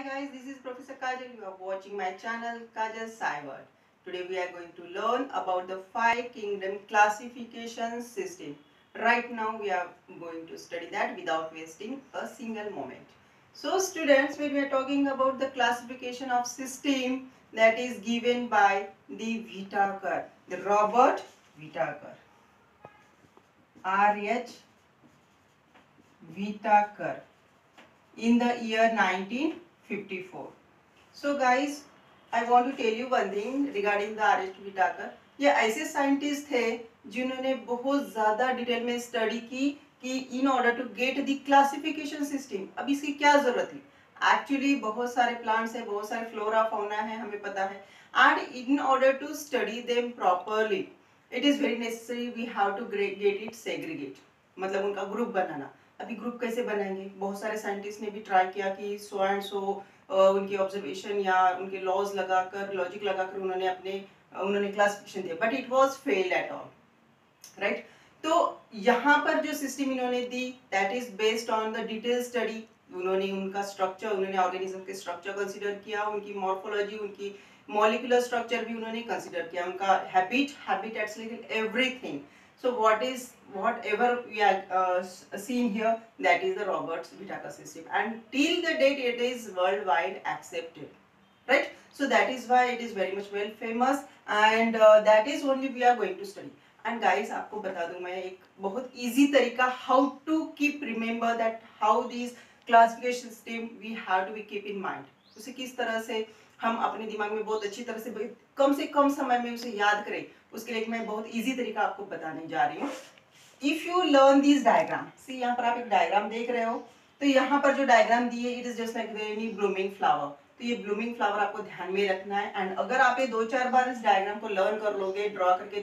guys, this is Professor Kajal. You are watching my channel Kajal Cyber. Today we are going to learn about the five kingdom classification system. Right now we are going to study that without wasting a single moment. So students, when we are talking about the classification of system that is given by the Whittaker, the Robert Whittaker, R.H. Whittaker in the year 1954. So guys, I want to tell you one thing regarding the R.H. Whittaker. ये ऐसे scientist थे जिन्होंने बहुत ज़्यादा detail में study की कि in order to get the classification system, अब इसकी क्या ज़रूरत थी. एक्चुअली बहुत सारे प्लांट्स हैं, बहुत सारे फ्लोरा फौना है, हमें पता है, and in order to study them properly it is very necessary we have to get it segregate, मतलब उनका ग्रुप बनाना. अभी ग्रुप कैसे बनाएंगे, बहुत सारे साइंटिस्ट ने भी ट्राई किया कि सो एंड सो उनके ऑब्जर्वेशन या उनके लॉज लगाकर लॉजिक लगाकर उन्होंने क्लासिफिकेशन दिया, but it was failed at all, right. तो यहाँ पर जो सिस्टम इन्होंने दी that is based on the detail study. उन्होंने उनका स्ट्रक्चर, उन्होंने ऑर्गेनिज्म के स्ट्रक्चर कंसीडर किया, उनकी मॉर्फोलॉजी, उनकी मॉलिक्यूलर स्ट्रक्चर भी उन्होंने कंसीडर किया, उनका habitats, everything. So whatever we are seeing here, that is the Roberts Whittaker system, and till the date it is worldwide accepted, right? So that is why it is very much well famous, and that is only we are going to study. And guys, आपको बता दूं मैं एक बहुत easy तरीका how to keep remember that how these classification system we have to be keep in mind. उसे किस तरह से हम अपने दिमाग में बहुत अच्छी तरह से कम समय में उसे याद करें, उसके लिए मैं बहुत इजी तरीका आपको बताने जा रही हूँ. If you learn this diagram, see यहाँ पर आप एक डायग्राम देख रहे हो, तो यहाँ पर जो डायग्राम दी है it is just like any blooming flower. तो ये ब्लूमिंग फ्लावर आपको ध्यान में रखना है, एंड अगर आप ये 2-4 बार इस डायग्राम को लर्न कर लोगे, ड्रॉ करके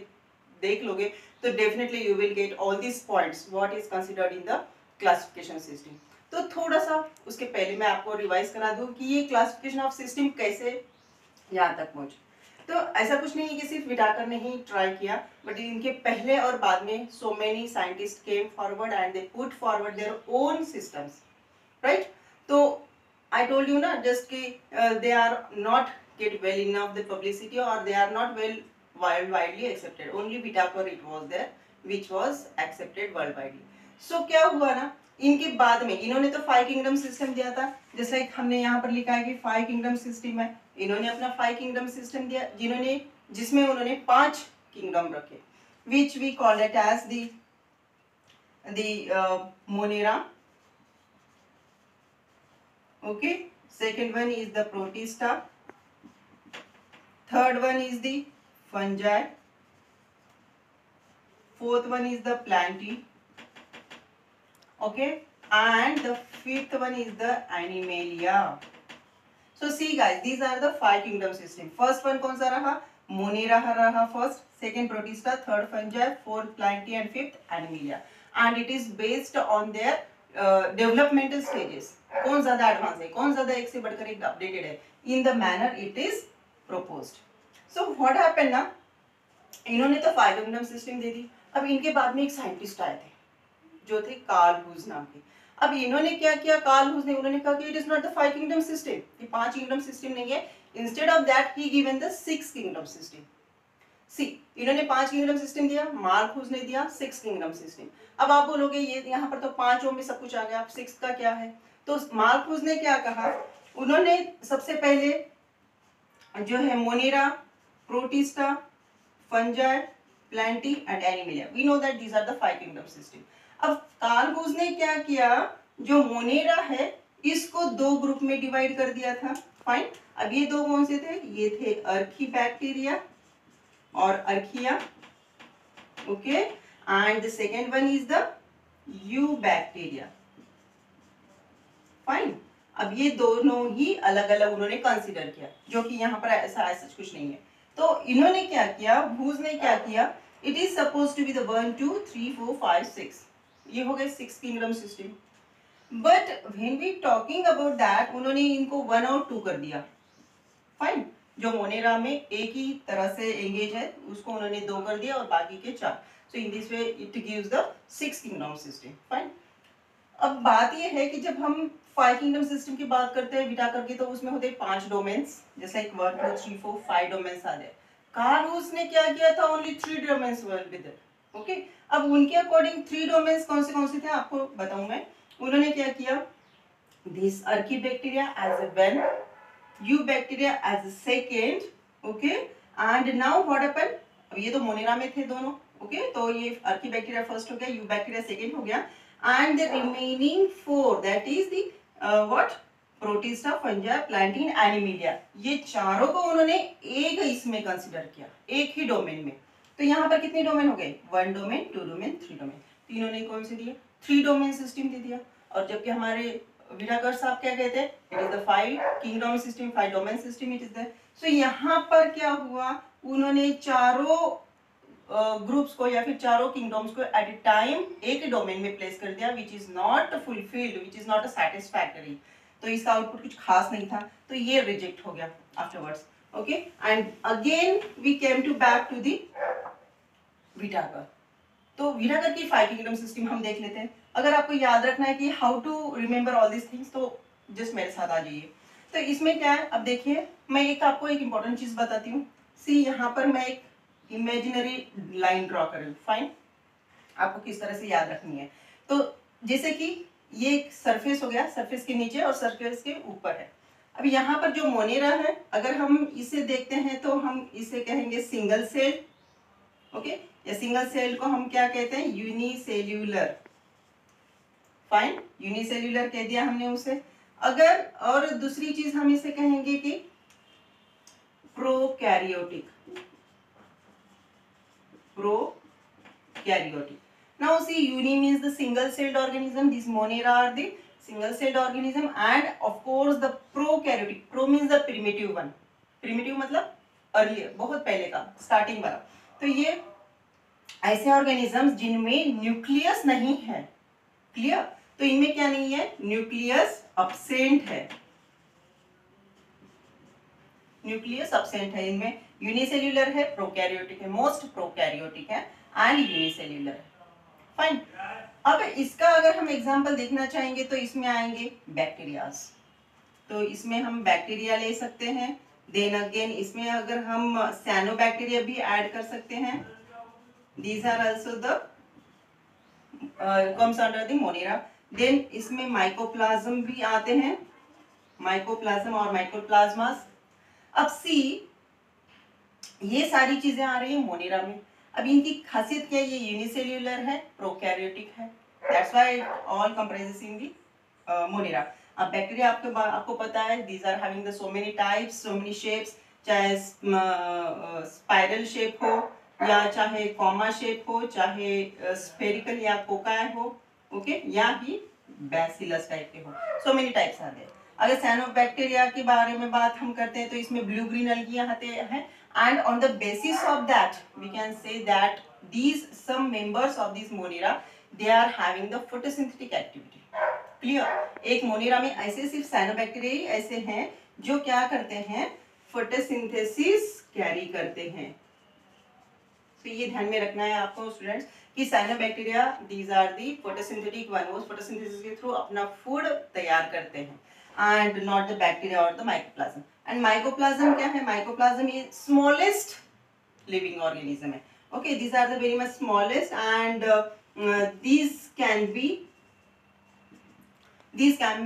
देख लोगे, तो definitely you will get all this points what is considered in the classification system. तो थोड़ा सा उसके पहले मैं आपको रिवाइज करा दूं कि ये क्लासिफिकेशन ऑफ सिस्टम कैसे यहाँ तक पहुंचे. तो ऐसा कुछ नहीं है कि सिर्फ विटाकर ने ही ट्राई किया, बट इनके पहले और बाद में so many scientist came forward and they put forward their own systems, right. तो आई टोल्ड यू ना जस्ट कि they are not get well enough the publicity और they are not well widely accepted. Only Whittaker it was there which was accepted world widely. So क्या हुआ ना, इनके बाद में इन्होंने तो 5 किंगडम सिस्टम दिया था, जैसे हमने यहाँ पर लिखा है कि 5 किंगडम सिस्टम है. इन्होंने अपना 5 किंगडम सिस्टम दिया जिसमें उन्होंने 5 किंगडम रखे, which we call it as the Monera. Okay, second one is the Protista, third one is the Fungi, fourth one is the Plantae, okay, and the fifth one is the animalia. So see guys, these are the 5 kingdom system. First one कौन सा रहा, monera रहा first, second protista, third fungi, fourth plantae and fifth animalia, and it is based on their developmental stages. कौन ज़्यादा advance है, कौन ज़्यादा एक से बढ़कर एक अपडेटेड है, in the manner it is proposed. So what happened ना, इन्होंने तो 5 kingdom system दे दी. अब इनके बाद में एक साइंटिस्ट आए थे जो थे कार्ल हुज नाम के. अब इन्होंने क्या किया, कार्ल हुज ने, उन्होंने कहा कि it is not the 5 kingdom system, ये 5 किंगडम सिस्टम नहीं है, instead of that he given the 6 kingdom system. See, इन्होंने 5 किंगडम सिस्टम दिया, मार्क हुज ने दिया 6 किंगडम सिस्टम. अब आप बोलोगे ये यहाँ पर तो 5 में सब कुछ आ गया, अब 6 का क्या है. तो मार्क हुज ने क्या कहा, उन्होंने सबसे पहले जो है Monera, Protista, Fungi, Plantae and Animalia, we know that these are the 5 kingdom system. अब कार्ल हुज ने क्या किया, जो मोनेरा है इसको 2 ग्रुप में डिवाइड कर दिया था. फाइन. अब ये 2 कौन से थे, ये थे अर्की बैक्टीरिया और archaea, okay, and the second one is the eubacteria. Fine. अब ये दोनों ही अलग अलग उन्होंने कंसीडर किया, जो कि यहाँ पर ऐसा कुछ नहीं है. तो इन्होंने क्या किया, हुज ने क्या किया, it is suppose to be the 1 2 3 4 5 6, ये हो गए 6 kingdom system. But when we talking about that, उन्होंने इनको 1 और 2 कर दिया. फाइन. जो मोनेरा में एक ही तरह से एंगेज है उसको उन्होंने 2 कर दिया और बाकी के 4. So in this way it gives the 6 kingdom system. Fine. अब बात ये है कि जब हम 5 किंगडम सिस्टम की बात करते हैं विटाकर की, तो उसमें होते हैं 5 डोमेन्स, जैसे एक 1 2 3 4 5 डोमेन्स आ गए। कार्ल रूस ने क्या किया था, only 3 domains were with it. Okay, अब उनके अकॉर्डिंग 3 डोमेन्स कौन से थे आपको बताऊं मैं। उन्होंने क्या किया, this archaebacteria as a one, eubacteria as a second, okay, and now what happened, अब ये तो मोनेरा में थे दोनों, ओके, तो ये अर्कीबैक्टीरिया फर्स्ट हो गया, यूबैक्टीरिया सेकेंड हो गया, and the remaining 4 that is the what protista, fungi, plantae, animalia, ये चारों को उन्होंने एक इसमें कंसीडर किया, एक ही डोमेन में। तो यहाँ पर कितने डोमेन हो गए, 1 डोमेन, 2 डोमेन, 3 डोमेन, तीनों ने कौन से दिया, 3 डोमेन सिस्टम दे दिया। और जबकि हमारे विटाकर साहब क्या कहते हैं, it is the 5 kingdom system, 5 domain system it is the. So यहाँ पर क्या हुआ, उन्होंने चारों ग्रुप्स को या फिर चारों किंगडम्स को एट ए टाइम एक डोमेन में प्लेस कर दिया, which is not fulfilled, which is not satisfactory. तो इसका आउटपुट कुछ खास नहीं था, तो ये रिजेक्ट हो गया afterwards. Okay, and again we came to back to the Whittaker. तो विटाकर की 5 किंगडम सिस्टम हम देख लेते हैं। अगर आपको याद रखना है कि how to remember all this things, तो जस्ट मेरे साथ आ जाइए। तो इसमें क्या है, अब देखिए मैं आपको एक इंपॉर्टेंट चीज बताती हूँ। सी यहाँ पर मैं एक इमेजिनरी लाइन ड्रॉ कर रही हूँ, फाइन, आपको किस तरह से याद रखनी है। तो जैसे कि ये एक सरफेस हो गया, सरफेस के नीचे और सरफेस के ऊपर है। अब यहाँ पर जो मोनेरा है, अगर हम इसे देखते हैं तो हम इसे कहेंगे सिंगल सेल, ओके, या सिंगल सेल को हम क्या कहते हैं, यूनिसेल्यूलर, फाइन, यूनिसेल्यूलर कह दिया हमने उसे। अगर और दूसरी चीज हम इसे कहेंगे कि prokaryotic, prokaryotic. Now see, uni means the single-celled organism. These Monera are the single-celled organism, and of course the prokaryotic. Pro means the primitive one. Primitive मतलब earlier, बहुत पहले का, starting वाला। तो ये ऐसे organisms जिनमें न्यूक्लियस नहीं है, क्लियर? तो इनमें क्या नहीं है, न्यूक्लियस absent है, न्यूक्लियस absent है इनमें। यूनिसेल्यूलर है, प्रोकैरियोटिक है, मोस्ट प्रोकैरियोटिक है एंड यूनिसेल्यूलर है, फाइन। अब इसका अगर हम एग्जांपल देखना चाहेंगे तो इसमें आएंगे बैक्टीरियाज, तो इसमें हम बैक्टीरिया ले सकते हैं। देन अगेन इसमें अगर हम साइनोबैक्टीरिया भी ऐड कर सकते हैं, these are also the comes under the Monera. Then इसमें माइकोप्लाज्म भी आते हैं, माइकोप्लाज्म और माइकोप्लाज्मास। अब सी, ये सारी चीजें आ रही है मोनेरा में। अब इनकी खासियत क्या है, ये यूनिसेल्यूलर है, प्रोकैरियोटिक है, that's why all comprises in the Monera. अब बैक्टीरिया आपको पता है, these are having the so many types, so many shapes, चाहे स्पाइरल शेप हो या चाहे कॉमा शेप हो, चाहे स्फेरिकल या कोकाय हो, ओके, या ही बैसिलस टाइप के हो, सो मेनी टाइप्स आते हैं। अगर साइनोबैक्टीरिया के बारे में बात हम करते हैं तो इसमें ब्लू ग्रीन अलगियां आते हैं, and on the basis of that we can say that these some members of this monera, they are having the photosynthetic activity, clear? एक मोनेरा में ऐसे सिर्फ साइनोबैक्टीरिया ही ऐसे हैं जो क्या करते हैं, फोटोसिंथेसिस कैरी करते हैं। तो ये ध्यान में रखना है आपको स्टूडेंट्स कि cyanobacteria these are the photosynthetic one, वो फोटोसिंथेसिस के थ्रू अपना फूड तैयार करते हैं, एंड नॉट द बैक्टीरिया और द माइकोप्लाज्म। एंड माइकोप्लाज्म क्या है, mycoplasma is smallest living organism है, okay, these are the very much smallest and these can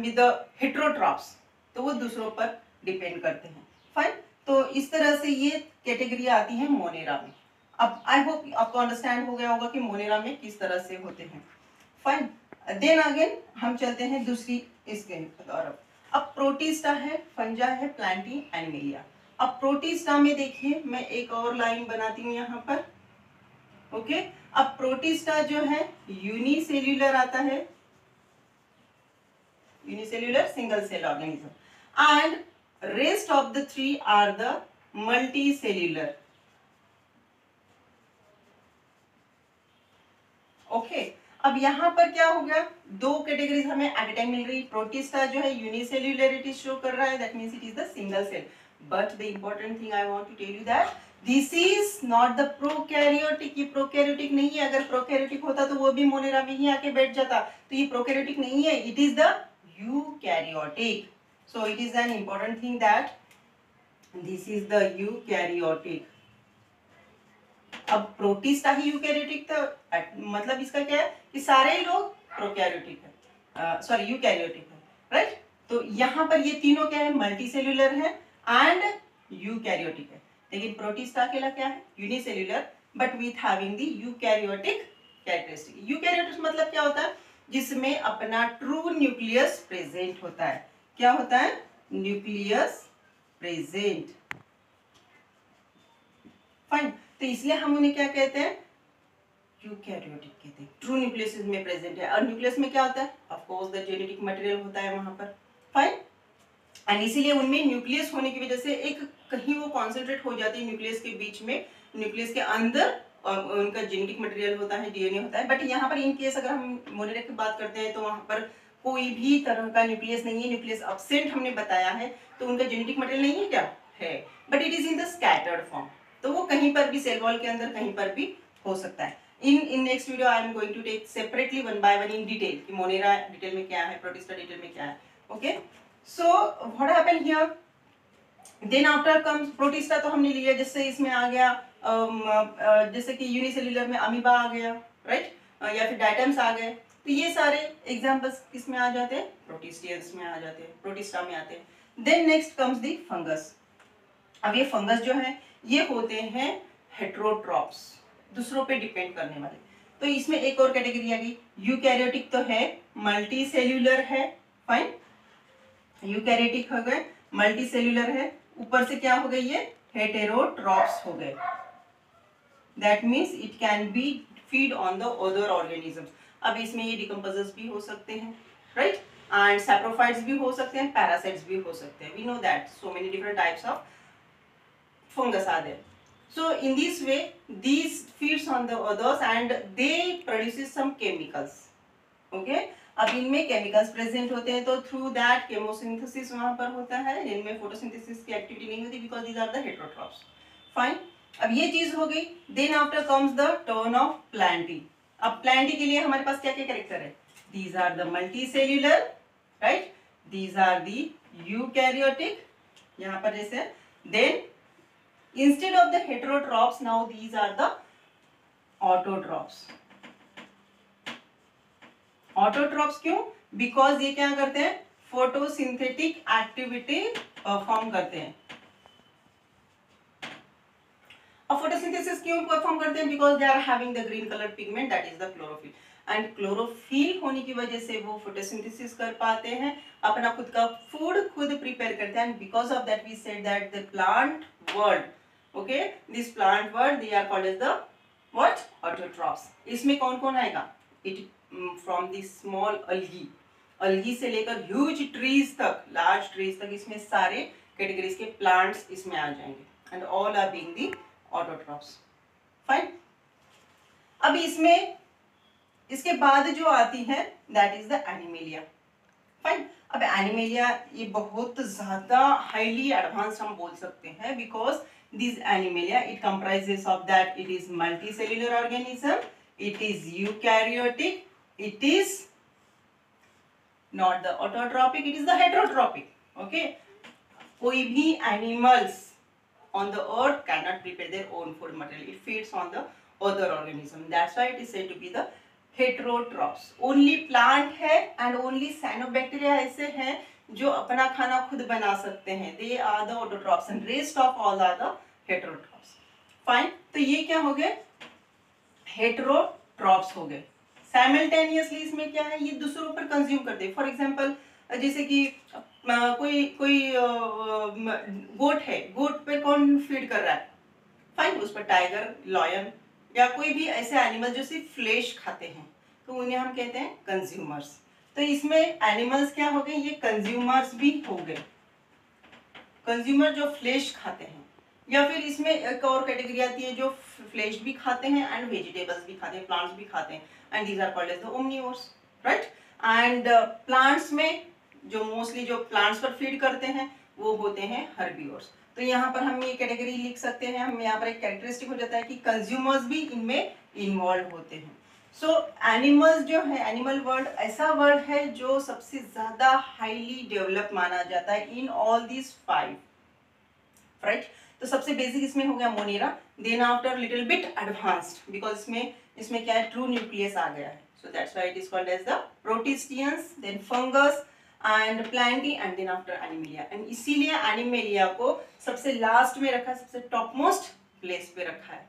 be the heterotrophs, तो वो दूसरों पर डिपेंड करते हैं, फाइन। तो इस तरह से ये कैटेगरी आती है मोनेरा में। अब आई होप आपको अंडरस्टैंड हो गया होगा कि मोनेरा में किस तरह से होते हैं, फाइन। देन अगेन हम चलते हैं दूसरी इसके तरफ। अब प्रोटिस्टा है, फंजा है, प्लांटी, एनिमिलिया। अब प्रोटिस्टा में देखिए मैं एक और लाइन बनाती हूँ यहाँ पर, ओके। अब प्रोटिस्टा जो है यूनिसेल्यूलर आता है, unicellular single cell organism, and rest of the 3 are the multicellular, okay. अब यहाँ पर क्या हो गया, दो कैटेगरीज हमें एट ए टाइम मिल रही। प्रोटिस्टा जो है यूनिसेल्यूलरिटी शो कर रहा है, that means it is the single cell. But the important thing I want to tell you that this is not the prokaryotic. ये prokaryotic नहीं है. अगर prokaryotic होता तो वो भी मोनेरा में ही आके बैठ जाता. तो ये prokaryotic नहीं है. It is the eukaryotic. So it is an important thing that this is the eukaryotic. अब प्रोटिस्टा ही यूकैरियोटिक था, मतलब इसका क्या है कि सारे ही लोग प्रोकैरियोटिक है, सॉरी यूकैरियोटिक है, राइट. तो यहाँ पर ये तीनों क्या है, मल्टीसेल्युलर है एंड यूकैरियोटिक है. लेकिन प्रोटिस्टा अकेला क्या है, unicellular but with having the eukaryotic characteristic. Eukaryotic मतलब क्या होता है, जिसमें अपना ट्रू न्यूक्लियस प्रेजेंट होता है. क्या होता है, न्यूक्लियस प्रेजेंट. फाइन. तो इसलिए हम उन्हें क्या कहते हैं, यूकैरियोटिक कहते हैं. ट्रू न्यूक्लियस में प्रेजेंट है. और न्यूक्लियस में क्या होता है, of course the genetic material होता है वहां पर. फाइन. एंड इसीलिए उनमें न्यूक्लियस होने की वजह से एक कहीं वो कॉन्सेंट्रेट हो जाती है न्यूक्लियस के बीच में, न्यूक्लियस के अंदर उनका जेनेटिक मटेरियल होता है, डीएनए होता है. बट यहाँ पर इन केस अगर हम मोनेरा की बात करते हैं तो वहां पर कोई भी तरह का न्यूक्लियस नहीं है, न्यूक्लियस एब्सेंट हमने बताया है. तो उनका जेनेटिक मटेरियल नहीं है, क्या है, but it is in the scattered form. तो वो कहीं पर भी सेल वॉल के अंदर कहीं पर भी हो सकता है. In next video I am going to take separately one by one in detail कि मोनेरा डिटेल में क्या है, प्रोटिस्टा डिटेल में क्या है. Okay. So what happen here, then after comes Protista. तो हमने लिया, जैसे इसमें आ गया जैसे कि यूनिसेल्युलर में अमीबा आ गया, राइट, या फिर डायटम्स आ गए. तो ये सारे एग्जांपल्स किस में आ जाते हैं, प्रोटिस्टियंस में आ जाते हैं, प्रोटिस्टा में आते हैं. Then next comes the fungus. अब ये फंगस जो है ये होते हैं हेट्रोट्रॉप्स, दूसरों पे डिपेंड करने वाले. तो इसमें एक और कैटेगरी आ गई. यूकैरियोटिक तो है, मल्टी सेल्यूलर है. फाइन. यूकैरियोटिक हो गए, मल्टी सेल्यूलर है, ऊपर से क्या हो गई, ये हेटेरोट्रॉप्स हो गए. That means it can be feed on the other organisms. अब इसमें ये डिकम्पोजर्स भी हो सकते हैं, राइट, एंड सैप्रोफाइट्स भी हो सकते हैं, पैरासाइट्स भी हो सकते हैं. We know that so many different types of fungus are there. So in this way these feeds on the others and they produces some chemicals. Okay. अब इनमें केमिकल्स प्रेजेंट होते हैं, तो थ्रू दैट केमोसिंथेसिस वहां पर होता है. इनमें फोटोसिंथेसिस की एक्टिविटी नहीं होती because these are the heterotrophs. Fine. अब ये चीज हो गई. Then after comes the turn of Plantae. अब प्लांटी के लिए हमारे पास क्या क्या कैरेक्टर है, these are the multicellular, right, these are the eukaryotic यहाँ पर जैसे. Then instead of the heterotrophs now these are the autotrophs. autotrophs क्यों, because ये क्या करते हैं, फोटोसिंथेटिक एक्टिविटी परफॉर्म करते हैं. अब फोटोसिंथेसिस क्यों परफॉर्म करते हैं, because they are having the green colour pigment that is the chlorophyll. And chlorophyll होने की वजह से वो फोटोसिंथेसिस कर पाते हैं, अपना खुद का फूड खुद प्रिपेयर करते हैं. And because of that we said that the plant world, okay, this plant world they are called as the what, autotrophs. इसमें कौन कौन आएगा, it from the small algae से लेकर huge trees तक, large trees तक, इसमें सारे कैटेगरीज के प्लांट्स इसमें आ जाएंगे. and all are being the autotrophs. fine. अब इसमें इसके बाद जो आती है that is the animalia. fine. अब एनिमेलिया ये बहुत ज्यादा हाईली एडवांस्ड हम बोल सकते हैं, because this animalia it comprises of that it is multicellular organism, it is eukaryotic, it is not the autotrophic, it is the heterotrophic. okay, कोई भी animals on the earth cannot prepare their own food material, it feeds on the other organism. That's why it is said to be the heterotrophs. only plant है and only cyanobacteria ऐसे हैं जो अपना खाना खुद बना सकते हैं. They are the autotrophs and rest of all are the heterotrophs. Fine. तो ये क्या हो गए, heterotrophs हो गए. Simultaneously इसमें क्या है, ये दूसरों पर कंज्यूम करते हैं. फॉर एग्जाम्पल जैसे कि कोई गोट है, गोट पे कौन फीड कर रहा है, फाइन, उस पर टाइगर, लॉयन या कोई भी ऐसे एनिमल जो सिर्फ फ्लेश खाते हैं, तो उन्हें हम कहते हैं कंज्यूमर्स. तो इसमें एनिमल्स क्या हो गए, ये कंज्यूमर्स भी हो गए, कंज्यूमर जो फ्लेश खाते हैं. या फिर इसमें एक और कैटेगरी आती है जो फ्लेश भी खाते हैं एंड वेजिटेबल्स भी खाते हैं, प्लांट्स भी खाते हैं, and these are called as the omnivores, right. And plants में जो मोस्टली जो प्लांट्स पर फीड करते हैं वो होते हैं हर्बीवोर्स. तो यहाँ पर हम ये कैटेगरी लिख सकते हैं, हम यहाँ पर एक कैरेक्टरिस्टिक हो जाता है कि कंज्यूमर्स भी इनमें इन्वॉल्व होते हैं। सो एनिमल्स जो है, एनिमल वर्ल्ड ऐसा वर्ल्ड है जो सबसे ज्यादा हाईली डेवलप माना जाता है इन ऑल दिस 5, राइट। तो सबसे बेसिक इसमें हो गया monera, then after little bit advanced because इसमें क्या है, ट्रू न्यूक्लियस आ गया है, so that's why it is called as the protistans, then fungus and plantae and then after animalia. एंड इसीलिए एनिमेलिया को सबसे लास्ट में रखा है, सबसे टॉप मोस्ट प्लेस पे रखा है।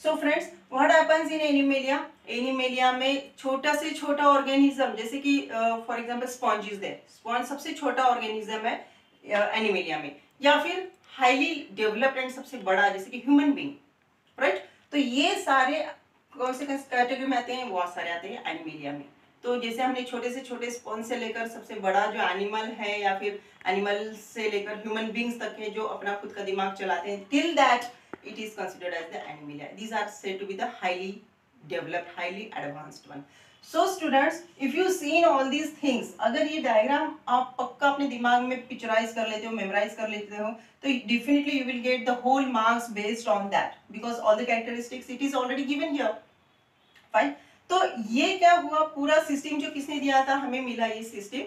So friends, what happens in Animalia, Animalia में छोटा से छोटा ऑर्गेनिज्म, जैसे कि for example sponge is there, sponge सबसे छोटा ऑर्गेनिज्म है एनिमेलिया में, या फिर हाईली डेवलप्ड एंड सबसे बड़ा जैसे कि ह्यूमन बीइंग, राइट। तो ये सारे कौन से कैटेगरी में आते हैं, बहुत सारे आते हैं एनिमेलिया में। तो जैसे हमने छोटे से छोटे स्पॉन्ज से लेकर सबसे बड़ा जो एनिमल है, या फिर एनिमल से लेकर ह्यूमन बीइंग्स तक है जो अपना खुद का दिमाग चलाते हैं, till that it is considered as the animalia. These are said to be the highly developed, highly advanced one. So students, if you seen all these things, अगर ये डायग्राम आप पक्का अपने दिमाग में पिक्चराइज कर लेते हो, मेमोराइज कर लेते हो, तो definitely you will get the whole marks based on that because all the characteristics it is already given here. Fine. तो ये क्या हुआ, पूरा सिस्टम जो किसने दिया था, हमें मिला ये सिस्टम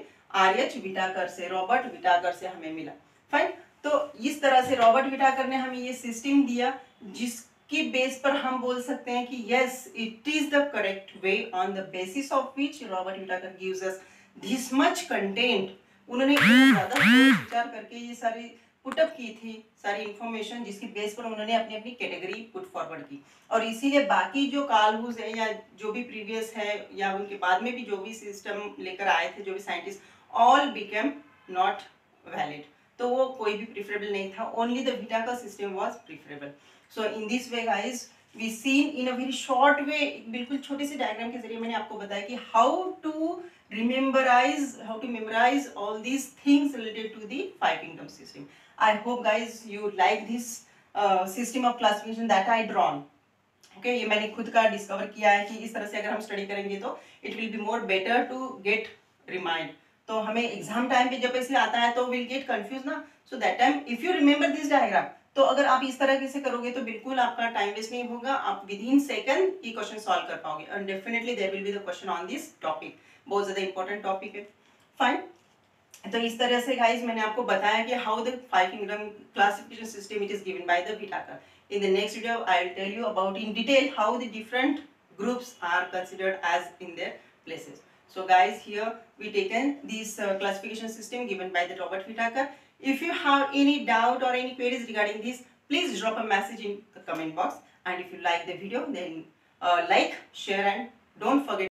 RH विटाकर से, रॉबर्ट विटाकर से हमें मिला। फाइन। तो इस तरह से रॉबर्ट विटाकर ने हमें ये सिस्टम दिया जिसकी बेस पर हम बोल सकते हैं कि yes it is the correct way on the basis of which Robert Whittaker gives us this much content. उन्होंने इतना ज्यादा विचार करके ये सारी पुटअप की थी, सारी इंफॉर्मेशन जिसकी बेस पर उन्होंने अपनी अपनी कैटेगरी पुट फॉरवर्ड की। और इसीलिए बाकी जो कार्ल हुस है या जो भी प्रीवियस है या उनके बाद में भी जो भी सिस्टम लेकर आए थे, जो भी scientist, all became not valid. तो वो कोई भी प्रिफरेबल नहीं था, only the Whittaker system was preferable. So in this way guys we seen in a very short way, बिल्कुल छोटे से डायग्राम के जरिए मैंने आपको बताया कि how to memorize all these things related to the 5 kingdom system. I hope guys you like this system of classification that I drawn. Okay, ये मैंने खुद का डिस्कवर किया है कि इस तरह से अगर हम स्टडी करेंगे तो it will be more better to get remind. तो हमें एग्जाम टाइम पे जब ऐसे आता है तो विल गेट कंफ्यूज ना, so that time if you remember this diagram, तो अगर आप इस तरह से करोगे तो बिल्कुल आपका टाइम वेस्ट नहीं होगा, आप विद इन सेकंड ये क्वेश्चन सॉल्व कर पाओगे। And definitely there will be the question on this topic, बहुत ज्यादा इंपॉर्टेंट टॉपिक है। फाइन। तो इस तरह से गाइस मैंने आपको बताया कि how the 5 kingdom classification system it is given by the Whittaker. In the next video I will tell you about in detail how the different groups are considered as in their places. So guys, here we taken this classification system given by the Robert Whittaker. If you have any doubt or any queries regarding this, please drop a message in the comment box, and if you like the video then like, share and don't forget